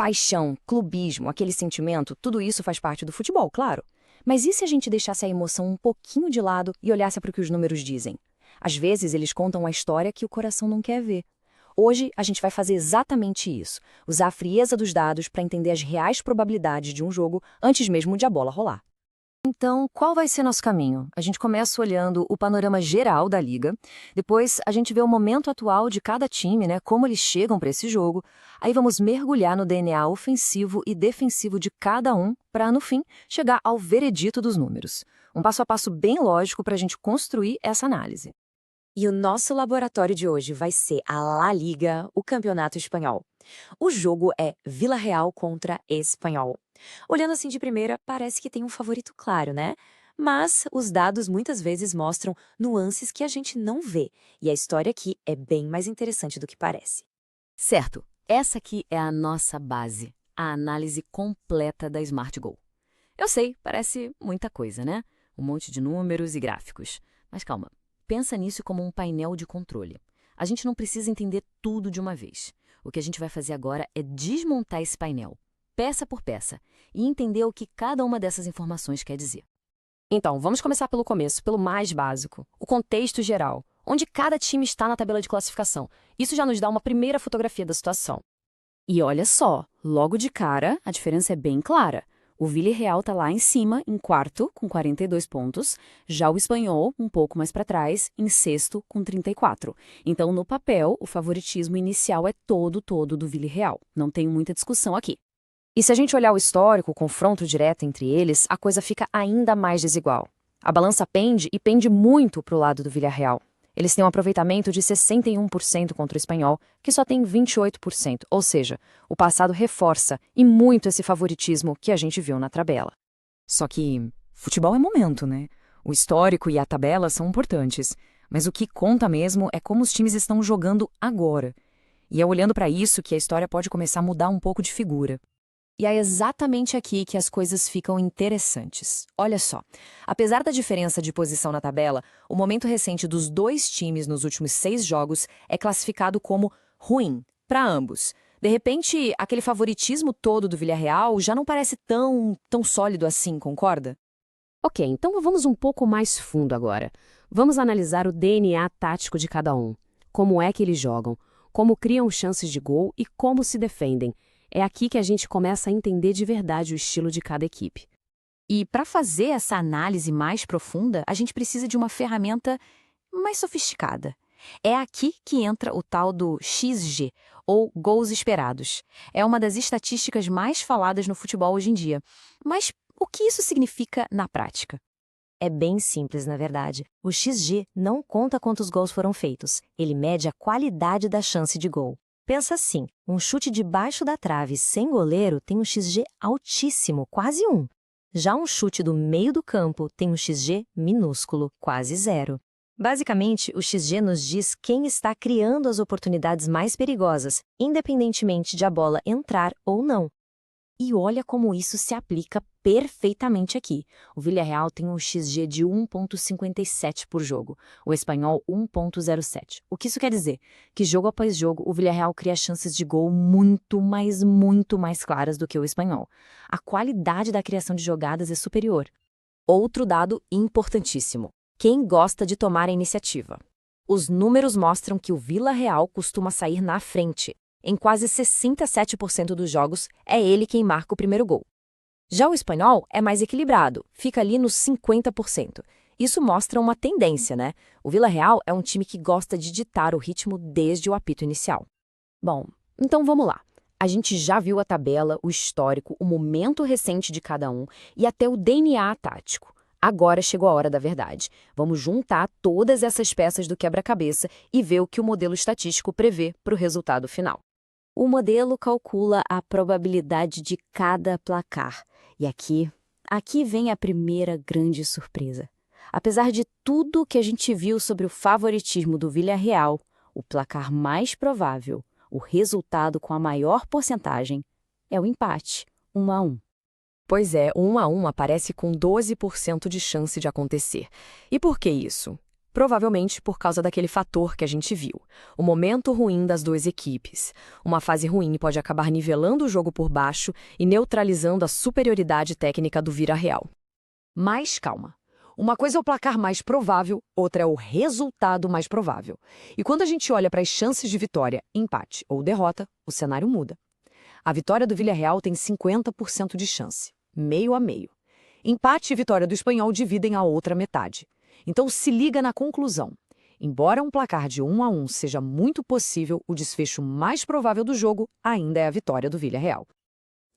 Paixão, clubismo, aquele sentimento, tudo isso faz parte do futebol, claro. Mas e se a gente deixasse a emoção um pouquinho de lado e olhasse para o que os números dizem? Às vezes eles contam a história que o coração não quer ver. Hoje a gente vai fazer exatamente isso, usar a frieza dos dados para entender as reais probabilidades de um jogo antes mesmo de a bola rolar. Então, qual vai ser nosso caminho? A gente começa olhando o panorama geral da liga, depois a gente vê o momento atual de cada time, né, como eles chegam para esse jogo, aí vamos mergulhar no DNA ofensivo e defensivo de cada um para, no fim, chegar ao veredito dos números. Um passo a passo bem lógico para a gente construir essa análise. E o nosso laboratório de hoje vai ser a La Liga, o Campeonato Espanhol. O jogo é Vila Real contra Espanhol. Olhando assim de primeira, parece que tem um favorito claro, né? Mas os dados muitas vezes mostram nuances que a gente não vê, e a história aqui é bem mais interessante do que parece. Certo, essa aqui é a nossa base, a análise completa da Smart Goal. Eu sei, parece muita coisa, né? Um monte de números e gráficos. Mas calma, pensa nisso como um painel de controle. A gente não precisa entender tudo de uma vez. O que a gente vai fazer agora é desmontar esse painel, peça por peça, e entender o que cada uma dessas informações quer dizer. Então, vamos começar pelo começo, pelo mais básico, o contexto geral, onde cada time está na tabela de classificação. Isso já nos dá uma primeira fotografia da situação. E olha só, logo de cara, a diferença é bem clara. O Villarreal está lá em cima, em quarto, com 42 pontos. Já o Espanhol, um pouco mais para trás, em sexto, com 34. Então, no papel, o favoritismo inicial é todo do Villarreal. Não tem muita discussão aqui. E se a gente olhar o histórico, o confronto direto entre eles, a coisa fica ainda mais desigual. A balança pende e pende muito para o lado do Villarreal. Eles têm um aproveitamento de 61% contra o Espanhol, que só tem 28%, ou seja, o passado reforça e muito esse favoritismo que a gente viu na tabela. Só que futebol é momento, né? O histórico e a tabela são importantes, mas o que conta mesmo é como os times estão jogando agora. E é olhando para isso que a história pode começar a mudar um pouco de figura. E é exatamente aqui que as coisas ficam interessantes. Olha só, apesar da diferença de posição na tabela, o momento recente dos dois times nos últimos 6 jogos é classificado como ruim para ambos. De repente, aquele favoritismo todo do Villarreal já não parece tão sólido assim, concorda? Ok, então vamos um pouco mais fundo agora. Vamos analisar o DNA tático de cada um. Como é que eles jogam, como criam chances de gol e como se defendem. É aqui que a gente começa a entender de verdade o estilo de cada equipe. E para fazer essa análise mais profunda, a gente precisa de uma ferramenta mais sofisticada. É aqui que entra o tal do XG, ou gols esperados. É uma das estatísticas mais faladas no futebol hoje em dia. Mas o que isso significa na prática? É bem simples, na verdade. O XG não conta quantos gols foram feitos. Ele mede a qualidade da chance de gol. Pensa assim, um chute debaixo da trave sem goleiro tem um XG altíssimo, quase 1. Já um chute do meio do campo tem um XG minúsculo, quase 0. Basicamente, o XG nos diz quem está criando as oportunidades mais perigosas, independentemente de a bola entrar ou não. E olha como isso se aplica perfeitamente aqui. O Villarreal tem um XG de 1,57 por jogo, o Espanhol 1,07. O que isso quer dizer? Que jogo após jogo o Villarreal cria chances de gol muito mais claras do que o Espanhol. A qualidade da criação de jogadas é superior. Outro dado importantíssimo. Quem gosta de tomar a iniciativa? Os números mostram que o Villarreal costuma sair na frente. Em quase 67% dos jogos, é ele quem marca o primeiro gol. Já o Espanhol é mais equilibrado, fica ali nos 50%. Isso mostra uma tendência, né? O Villarreal é um time que gosta de ditar o ritmo desde o apito inicial. Bom, então vamos lá. A gente já viu a tabela, o histórico, o momento recente de cada um e até o DNA tático. Agora chegou a hora da verdade. Vamos juntar todas essas peças do quebra-cabeça e ver o que o modelo estatístico prevê para o resultado final. O modelo calcula a probabilidade de cada placar. E aqui vem a primeira grande surpresa. Apesar de tudo que a gente viu sobre o favoritismo do Villarreal, o placar mais provável, o resultado com a maior porcentagem, é o empate, 1-1. Pois é, o 1-1 aparece com 12% de chance de acontecer. E por que isso? Provavelmente por causa daquele fator que a gente viu, o momento ruim das duas equipes. Uma fase ruim pode acabar nivelando o jogo por baixo e neutralizando a superioridade técnica do Villarreal. Mas calma. Uma coisa é o placar mais provável, outra é o resultado mais provável. E quando a gente olha para as chances de vitória, empate ou derrota, o cenário muda. A vitória do Villarreal tem 50% de chance, meio a meio. Empate e vitória do Espanhol dividem a outra metade. Então se liga na conclusão. Embora um placar de 1-1 seja muito possível, o desfecho mais provável do jogo ainda é a vitória do Villarreal.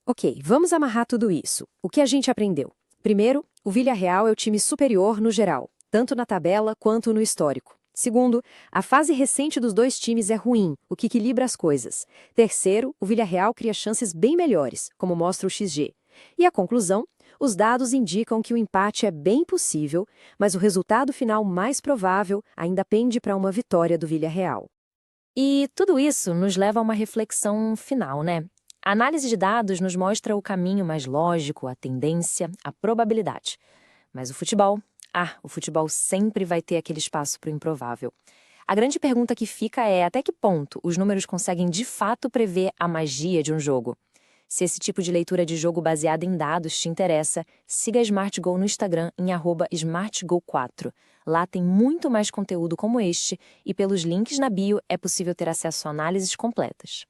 Ok, vamos amarrar tudo isso. O que a gente aprendeu? Primeiro, o Villarreal é o time superior no geral, tanto na tabela quanto no histórico. Segundo, a fase recente dos dois times é ruim, o que equilibra as coisas. Terceiro, o Villarreal cria chances bem melhores, como mostra o XG. E a conclusão? Os dados indicam que o empate é bem possível, mas o resultado final mais provável ainda pende para uma vitória do Villarreal. E tudo isso nos leva a uma reflexão final, né? A análise de dados nos mostra o caminho mais lógico, a tendência, a probabilidade. Mas o futebol sempre vai ter aquele espaço para o improvável. A grande pergunta que fica é até que ponto os números conseguem de fato prever a magia de um jogo? Se esse tipo de leitura de jogo baseada em dados te interessa, siga a SmartGo no Instagram em @SmartGo4. Lá tem muito mais conteúdo como este e pelos links na bio é possível ter acesso a análises completas.